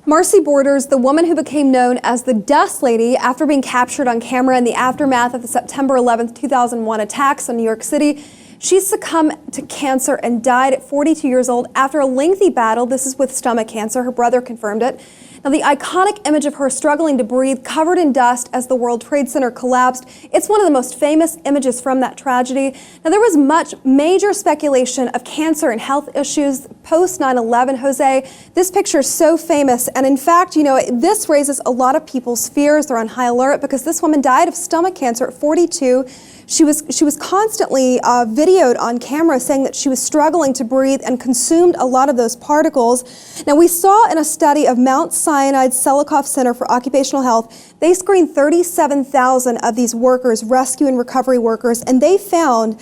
Marcy Borders, the woman who became known as the Dust Lady after being captured on camera in the aftermath of the September 11th, 2001 attacks on New York City, she succumbed to cancer and died at 42 years old after a lengthy battle. This is with stomach cancer. Her brother confirmed it. Now, the iconic image of her struggling to breathe, covered in dust as the World Trade Center collapsed, it's one of the most famous images from that tragedy. Now, there was much major speculation of cancer and health issues post 9/11, Jose. This picture is so famous, and in fact, this raises a lot of people's fears. They're on high alert because this woman died of stomach cancer at 42. She was constantly videoed on camera saying that she was struggling to breathe and consumed a lot of those particles. Now, we saw in a study of Mount Sinai Selikoff Center for Occupational Health, they screened 37,000 of these workers, rescue and recovery workers, and they found,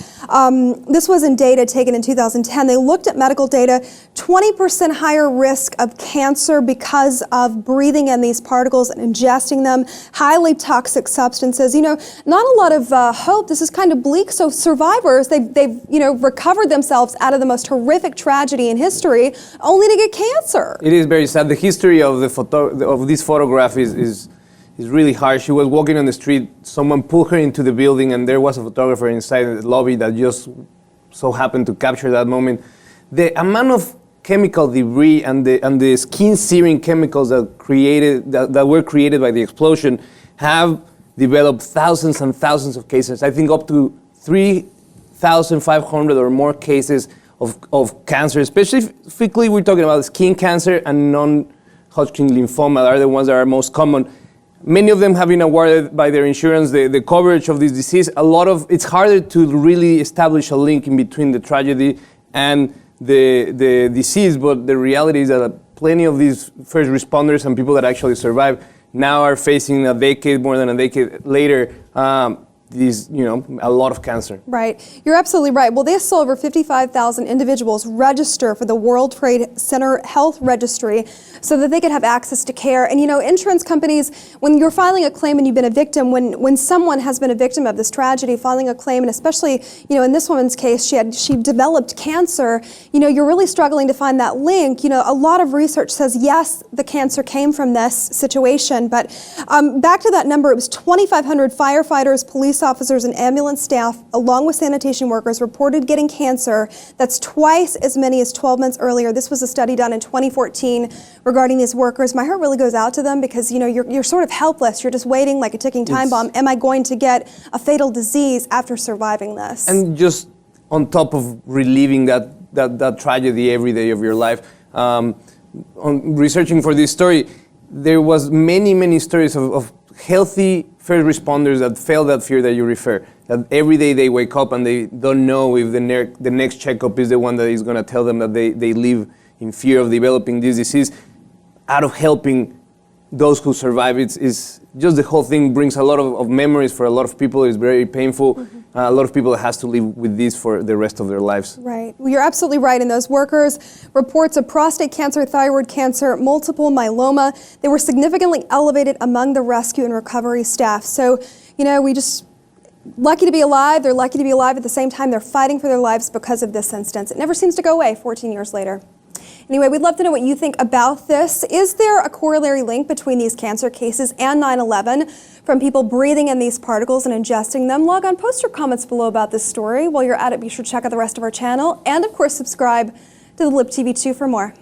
this was in data taken in 2010, they looked at medical data, 20% higher risk of cancer because of breathing in these particles and ingesting them, highly toxic substances. Not a lot of hope. This is kind of bleak. So survivors, they've recovered themselves out of the most horrific tragedy in history, only to get cancer. It is very sad. The history of this photograph is really harsh. She was walking on the street. Someone pulled her into the building, and there was a photographer inside the lobby that just so happened to capture that moment. The amount of chemical debris and the skin-searing chemicals that were created by the explosion have developed thousands and thousands of cases. I think up to 3,500 or more cases of cancer. Specifically, we're talking about skin cancer and non-Hodgkin lymphoma are the ones that are most common. Many of them have been awarded by their insurance the coverage of this disease. It's harder to really establish a link in between the tragedy and the disease, but the reality is that plenty of these first responders and people that actually survive now are facing more than a decade later, a lot of cancer. Right. You're absolutely right. Well, they saw over 55,000 individuals register for the World Trade Center Health Registry so that they could have access to care. And, insurance companies, when you're filing a claim and you've been a victim, when someone has been a victim of this tragedy, filing a claim, and especially, in this woman's case, she developed cancer, you're really struggling to find that link. A lot of research says, yes, the cancer came from this situation, but back to that number, it was 2,500 firefighters, police officers, and ambulance staff, along with sanitation workers, reported getting cancer. That's twice as many as 12 months earlier. This was a study done in 2014 regarding these workers. My heart really goes out to them because, you're sort of helpless. You're just waiting like a ticking time bomb. Am I going to get a fatal disease after surviving this? And just on top of reliving that tragedy every day of your life, on researching for this story, there was many stories of healthy first responders that felt that fear that you refer, that every day they wake up and they don't know if the next checkup is the one that is going to tell them that they live in fear of developing this disease. Out of helping those who survive, it's just the whole thing brings a lot of memories for a lot of people. It's very painful. Mm-hmm. A lot of people has to live with this for the rest of their lives. Right. Well, you're absolutely right. And those workers, reports of prostate cancer, thyroid cancer, multiple myeloma, they were significantly elevated among the rescue and recovery staff. So, we just lucky to be alive. They're lucky to be alive. At the same time, they're fighting for their lives because of this instance. It never seems to go away 14 years later. Anyway, we'd love to know what you think about this. Is there a corollary link between these cancer cases and 9/11 from people breathing in these particles and ingesting them? Log on, post your comments below about this story. While you're at it, be sure to check out the rest of our channel and, of course, subscribe to the Lip TV 2 for more.